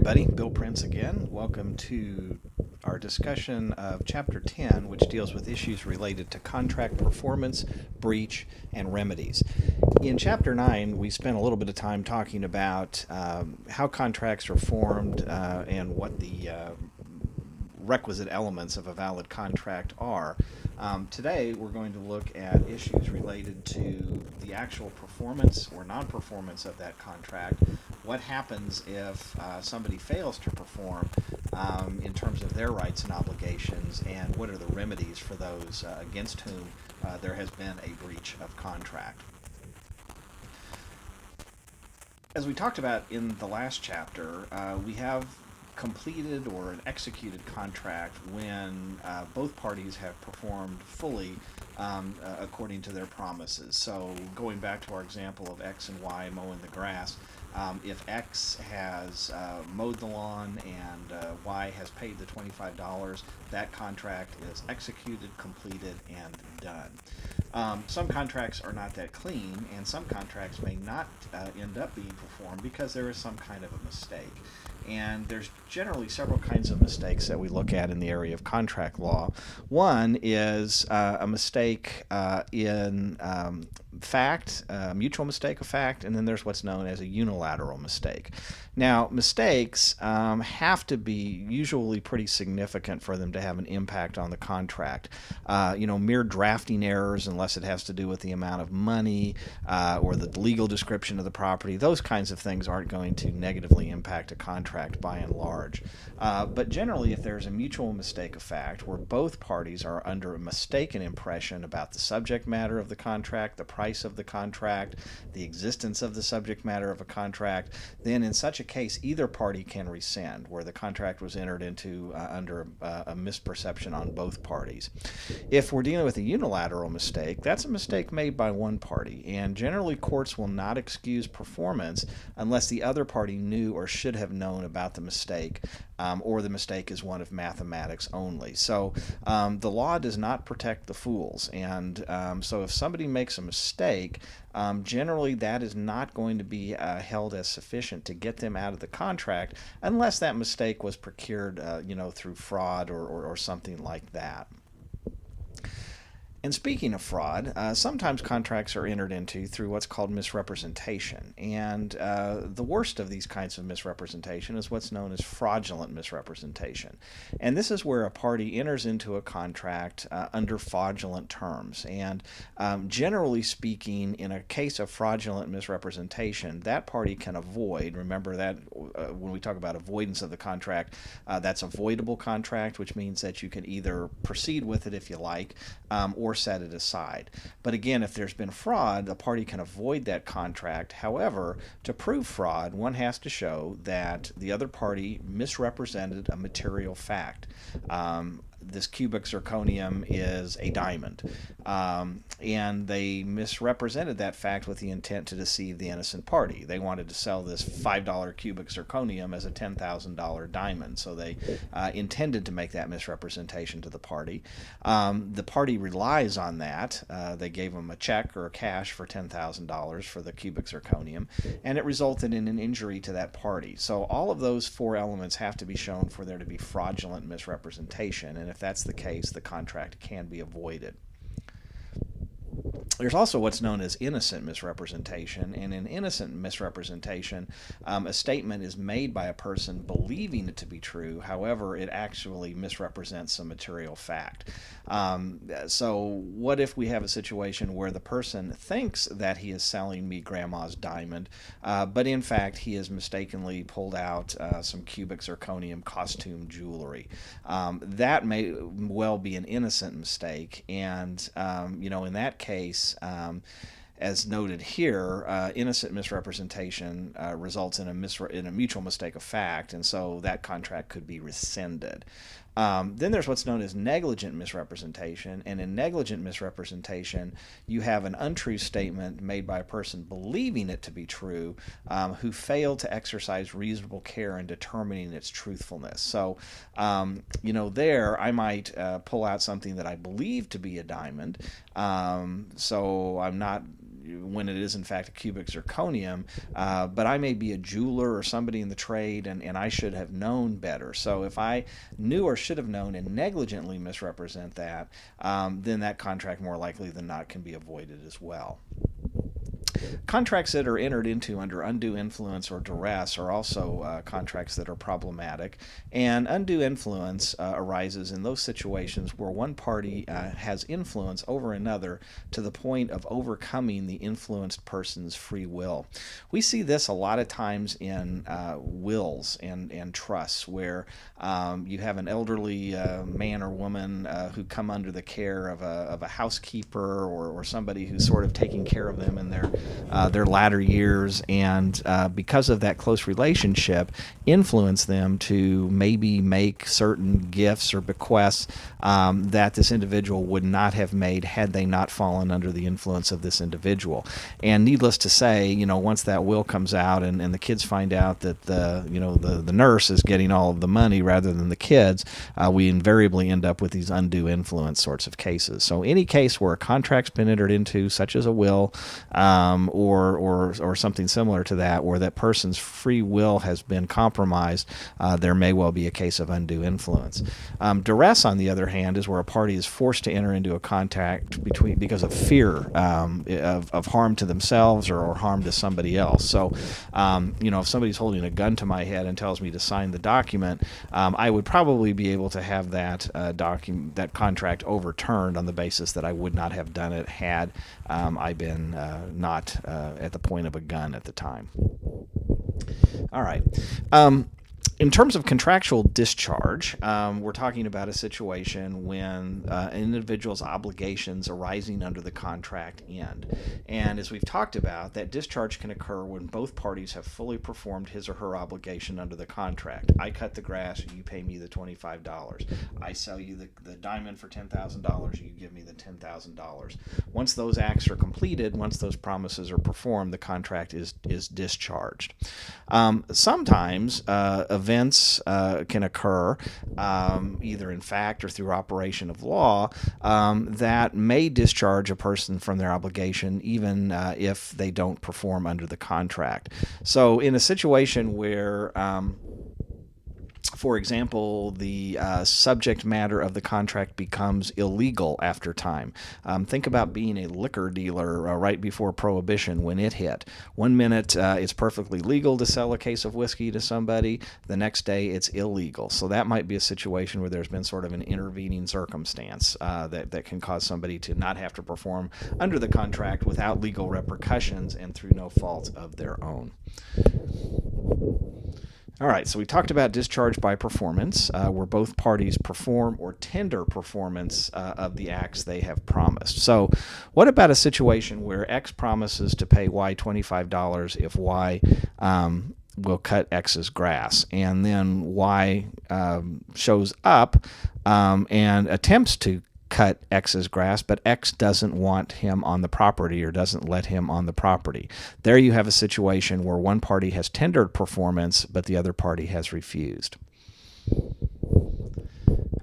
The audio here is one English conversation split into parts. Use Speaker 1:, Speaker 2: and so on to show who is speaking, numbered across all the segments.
Speaker 1: everybody. Bill Prince again. Welcome to our discussion of Chapter 10, which deals with issues related to contract performance, breach, and remedies. In Chapter 9, we spent a little bit of time talking about how contracts are formed and what the requisite elements of a valid contract are. Today, we're going to look at issues related to the actual performance or non-performance of that contract. What happens if somebody fails to perform in terms of their rights and obligations, and what are the remedies for those against whom there has been a breach of contract? As we talked about in the last chapter, we have completed or an executed contract when both parties have performed fully according to their promises. So going back to our example of X and Y mowing the grass, if X has mowed the lawn and Y has paid the $25, that contract is executed, completed, and done. Some contracts are not that clean, and some contracts may not end up being performed because there is some kind of a mistake. And there's generally several kinds of mistakes that we look at in the area of contract law. One is a mistake in fact, mutual mistake of fact, and then there's what's known as a unilateral mistake. Now, mistakes have to be usually pretty significant for them to have an impact on the contract. Mere drafting errors, unless it has to do with the amount of money or the legal description of the property, those kinds of things aren't going to negatively impact a contract by and large. But generally, if there's a mutual mistake of fact where both parties are under a mistaken impression about the subject matter of the contract, the price of the contract, the existence of the subject matter of a contract, then in such a case, either party can rescind, where the contract was entered into under a misperception on both parties. If we're dealing with a unilateral mistake, that's a mistake made by one party, and generally courts will not excuse performance unless the other party knew or should have known about the mistake, or the mistake is one of mathematics only. So the law does not protect the fools, and so if somebody makes a mistake, generally that is not going to be held as sufficient to get them out of the contract unless that mistake was procured through fraud or something like that. And speaking of fraud, sometimes contracts are entered into through what's called misrepresentation. And the worst of these kinds of misrepresentation is what's known as fraudulent misrepresentation. And this is where a party enters into a contract under fraudulent terms. And generally speaking, in a case of fraudulent misrepresentation, that party can avoid, remember that when we talk about avoidance of the contract, that's avoidable contract, which means that you can either proceed with it if you like, or set it aside. But again, if there's been fraud, the party can avoid that contract. However, to prove fraud, one has to show that the other party misrepresented a material fact. This cubic zirconium is a diamond, and they misrepresented that fact with the intent to deceive the innocent party. They wanted to sell this $5 cubic zirconium as a $10,000 diamond, so they intended to make that misrepresentation to the party. The party relies on that. They gave them a check or a cash for $10,000 for the cubic zirconium, and it resulted in an injury to that party. So all of those four elements have to be shown for there to be fraudulent misrepresentation, and if that's the case, the contract can be avoided. There's also what's known as innocent misrepresentation, and in innocent misrepresentation, a statement is made by a person believing it to be true, however, it actually misrepresents some material fact. So what if we have a situation where the person thinks that he is selling me grandma's diamond, but in fact he has mistakenly pulled out some cubic zirconium costume jewelry? That may well be an innocent mistake, and in that case, as noted here, innocent misrepresentation results in a mutual mistake of fact, and so that contract could be rescinded. Then there's what's known as negligent misrepresentation, and in negligent misrepresentation, you have an untrue statement made by a person believing it to be true, who failed to exercise reasonable care in determining its truthfulness. So, there I might pull out something that I believe to be a diamond, so I'm not when it is in fact a cubic zirconium, but I may be a jeweler or somebody in the trade, and I should have known better. So if I knew or should have known and negligently misrepresent that, then that contract more likely than not can be avoided as well. Contracts that are entered into under undue influence or duress are also contracts that are problematic, and undue influence arises in those situations where one party has influence over another to the point of overcoming the influenced person's free will. We see this a lot of times in wills and trusts, where you have an elderly man or woman who come under the care of a housekeeper or somebody who's sort of taking care of them in their latter years, and because of that close relationship, influence them to maybe make certain gifts or bequests that this individual would not have made had they not fallen under the influence of this individual. And needless to say, once that will comes out and the kids find out that the nurse is getting all of the money rather than the kids, we invariably end up with these undue influence sorts of cases. So any case where a contract's been entered into, such as a will, or something similar to that, where that person's free will has been compromised, there may well be a case of undue influence. Duress, on the other hand, is where a party is forced to enter into a contract because of fear of harm to themselves or harm to somebody else. So, if somebody's holding a gun to my head and tells me to sign the document, I would probably be able to have that that contract overturned on the basis that I would not have done it had I been not at the point of a gun at the time. All right. In terms of contractual discharge, we're talking about a situation when an individual's obligations arising under the contract end. And as we've talked about, that discharge can occur when both parties have fully performed his or her obligation under the contract. I cut the grass, you pay me the $25. I sell you the diamond for $10,000, you give me the $10,000. Once those acts are completed, once those promises are performed, the contract is discharged. Sometimes events can occur, either in fact or through operation of law, that may discharge a person from their obligation even if they don't perform under the contract. So in a situation where for example, the subject matter of the contract becomes illegal after time. Think about being a liquor dealer right before Prohibition when it hit. 1 minute it's perfectly legal to sell a case of whiskey to somebody. The next day it's illegal. So that might be a situation where there's been sort of an intervening circumstance that can cause somebody to not have to perform under the contract without legal repercussions and through no fault of their own. All right, so we talked about discharge by performance, where both parties perform or tender performance of the acts they have promised. So what about a situation where X promises to pay Y $25 if Y will cut X's grass, and then Y shows up and attempts to cut X's grass, but X doesn't want him on the property or doesn't let him on the property. There you have a situation where one party has tendered performance, but the other party has refused.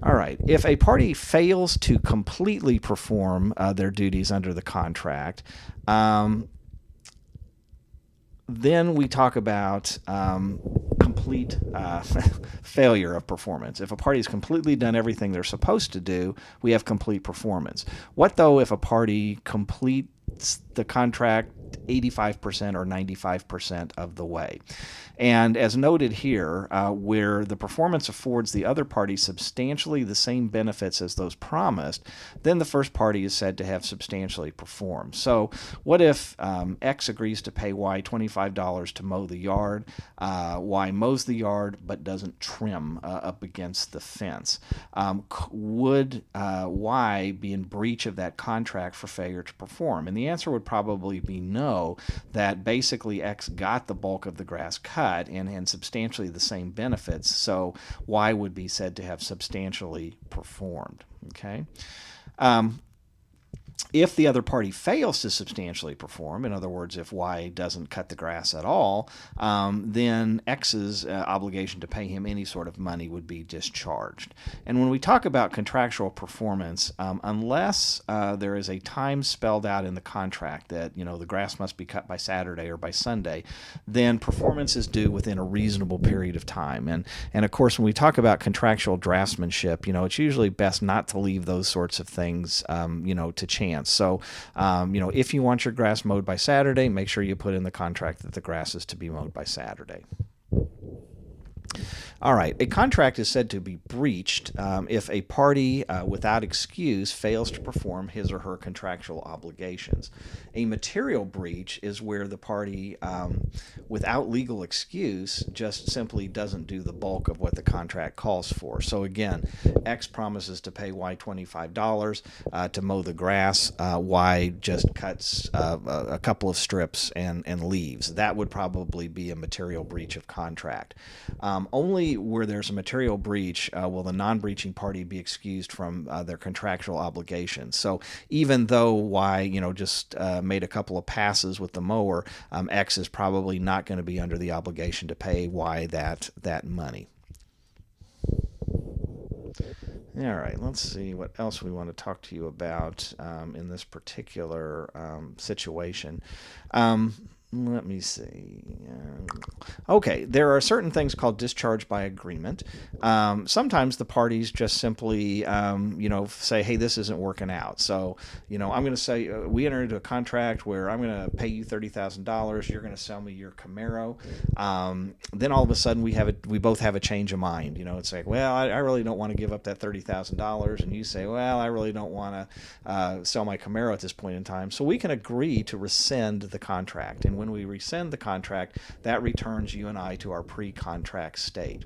Speaker 1: All right. If a party fails to completely perform their duties under the contract, then we talk about complete failure of performance. If a party's completely done everything they're supposed to do, we have complete performance. What though if a party completes the contract 85% or 95% of the way? And as noted here, where the performance affords the other party substantially the same benefits as those promised, then the first party is said to have substantially performed. So what if X agrees to pay Y $25 to mow the yard, Y mows the yard but doesn't trim up against the fence? Would Y be in breach of that contract for failure to perform? And the answer would probably be no, that basically X got the bulk of the grass cut and substantially the same benefits, so Y would be said to have substantially performed. Okay. If the other party fails to substantially perform, in other words, if Y doesn't cut the grass at all, then X's obligation to pay him any sort of money would be discharged. And when we talk about contractual performance, unless there is a time spelled out in the contract that the grass must be cut by Saturday or by Sunday, then performance is due within a reasonable period of time. And of course, when we talk about contractual draftsmanship, it's usually best not to leave those sorts of things, to chance. So, if you want your grass mowed by Saturday, make sure you put in the contract that the grass is to be mowed by Saturday. All right, a contract is said to be breached if a party without excuse fails to perform his or her contractual obligations. A material breach is where the party, without legal excuse, just simply doesn't do the bulk of what the contract calls for. So again, X promises to pay Y $25 to mow the grass. Y just cuts a couple of strips and leaves. That would probably be a material breach of contract. Only where there's a material breach will the non-breaching party be excused from their contractual obligations. So even though Y, just made a couple of passes with the mower, X is probably not going to be under the obligation to pay Y that money. All right, let's see what else we want to talk to you about in this particular situation. Let me see. Okay, there are certain things called discharge by agreement. Sometimes the parties just simply, say, hey, this isn't working out. So, I'm going to say we enter into a contract where I'm going to pay you $30,000. You're going to sell me your Camaro. Then all of a sudden we both have a change of mind. It's like, well, I really don't want to give up that $30,000, and you say, well, I really don't want to sell my Camaro at this point in time. So we can agree to rescind the contract, and when we rescind the contract, that returns you and I to our pre-contract state.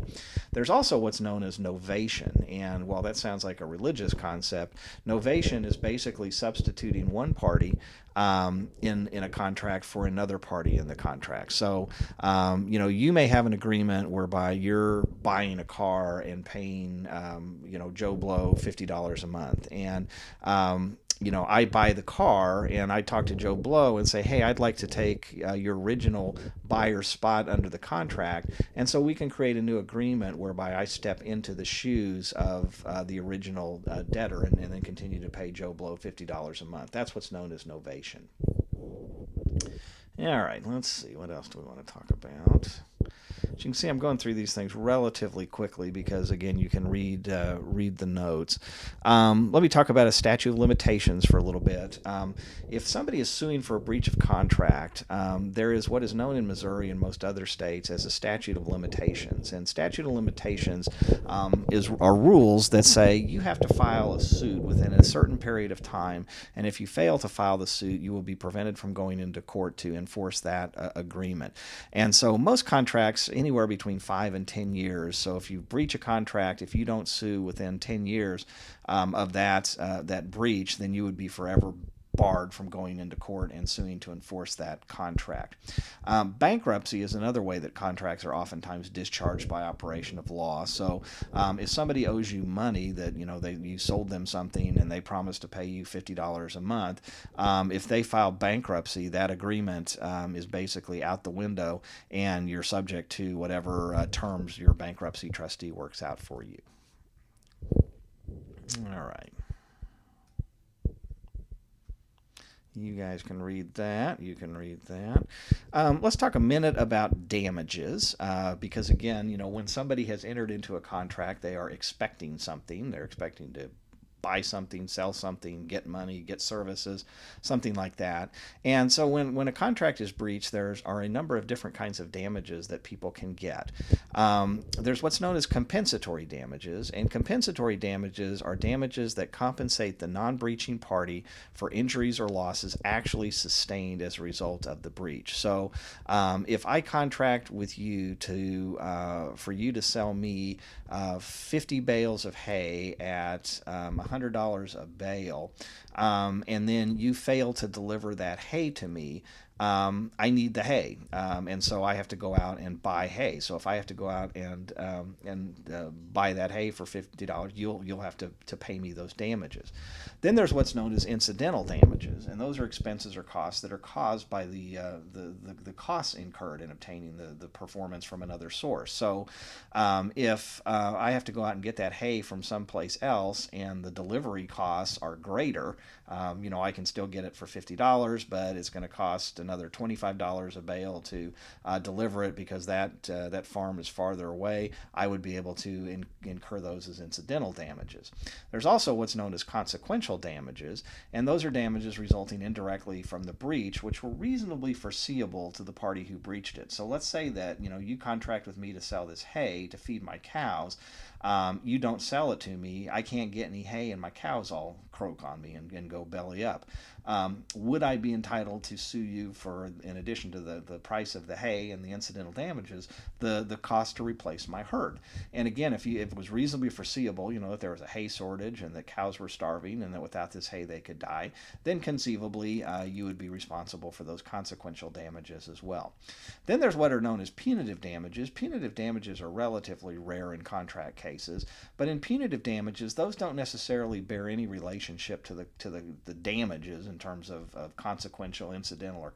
Speaker 1: There's also what's known as novation, and while that sounds like a religious concept, novation is basically substituting one party in a contract for another party in the contract. So, you may have an agreement whereby you're buying a car and paying, Joe Blow $50 a month, and I buy the car and I talk to Joe Blow and say, hey, I'd like to take your original buyer's spot under the contract. And so we can create a new agreement whereby I step into the shoes of the original debtor and then continue to pay Joe Blow $50 a month. That's what's known as novation. All right, let's see. What else do we want to talk about? As you can see, I'm going through these things relatively quickly because, again, you can read the notes. Let me talk about a statute of limitations for a little bit. If somebody is suing for a breach of contract, there is what is known in Missouri and most other states as a statute of limitations. And statute of limitations are rules that say you have to file a suit within a certain period of time, and if you fail to file the suit, you will be prevented from going into court to enforce that agreement. And so most contracts, anywhere between 5 and 10 years. So if you breach a contract, if you don't sue within 10 years of that breach, then you would be forever barred from going into court and suing to enforce that contract. Bankruptcy is another way that contracts are oftentimes discharged by operation of law. So if somebody owes you money that you sold them something and they promised to pay you $50 a month, if they file bankruptcy, that agreement is basically out the window and you're subject to whatever terms your bankruptcy trustee works out for you. All right. You guys can read that. You can read that. Let's talk a minute about damages, because again, when somebody has entered into a contract, they are expecting something. They're expecting to buy something, sell something, get money, get services, something like that. And so when a contract is breached, there are a number of different kinds of damages that people can get. There's what's known as compensatory damages, and compensatory damages are damages that compensate the non-breaching party for injuries or losses actually sustained as a result of the breach. So if I contract with you for you to sell me 50 bales of hay at $100 a bale, and then you fail to deliver that hay to me, I need the hay, and so I have to go out and buy hay. So if I have to go out and buy that hay for $50, you'll have to pay me those damages. Then there's what's known as incidental damages, and those are expenses or costs that are caused by the costs incurred in obtaining the performance from another source. So if I have to go out and get that hay from someplace else and the delivery costs are greater, I can still get it for $50, but it's going to cost another $25 a bale to deliver it because that farm is farther away. I would be able to incur those as incidental damages. There's also what's known as consequential damages, and those are damages resulting indirectly from the breach, which were reasonably foreseeable to the party who breached it. So let's say that you contract with me to sell this hay to feed my cows. You don't sell it to me. I can't get any hay, and my cows all croak on me and go belly up. Would I be entitled to sue you for, in addition to the price of the hay and the incidental damages, the cost to replace my herd? And again, if it was reasonably foreseeable, that there was a hay shortage and that cows were starving and that without this hay they could die, then conceivably you would be responsible for those consequential damages as well. Then there's what are known as punitive damages. Punitive damages are relatively rare in contract cases, but in punitive damages, those don't necessarily bear any relationship to the damages in terms of consequential, incidental,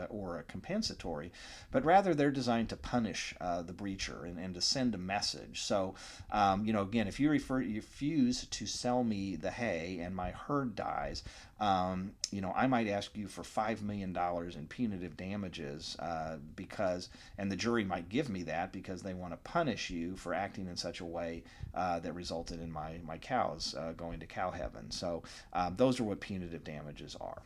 Speaker 1: or compensatory, but rather they're designed to punish the breacher and to send a message. So, again, if you refuse to sell me the hay and my herd dies, I might ask you for $5 million in punitive damages and the jury might give me that because they want to punish you for acting in such a way that resulted in my cows going to cow heaven. So those are what punitive damages are.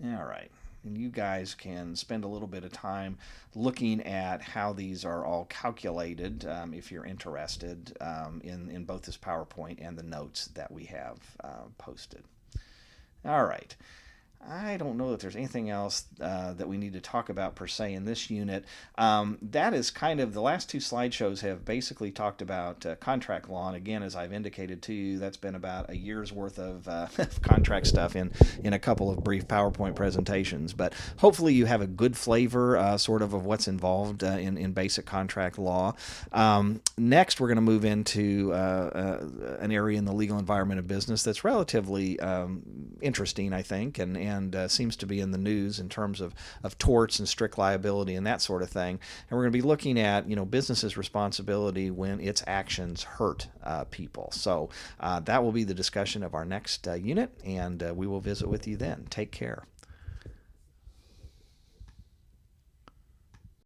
Speaker 1: All right. And you guys can spend a little bit of time looking at how these are all calculated if you're interested in both this PowerPoint and the notes that we have posted. All right. I don't know if there's anything else that we need to talk about per se in this unit. That is kind of, the last two slideshows have basically talked about contract law, and again, as I've indicated to you, that's been about a year's worth of contract stuff in a couple of brief PowerPoint presentations. But hopefully you have a good flavor sort of what's involved in basic contract law. Next, we're going to move into an area in the legal environment of business that's relatively interesting, I think, and seems to be in the news in terms of torts and strict liability and that sort of thing. And we're going to be looking at business's responsibility when its actions hurt people. So that will be the discussion of our next unit, and we will visit with you then. Take care.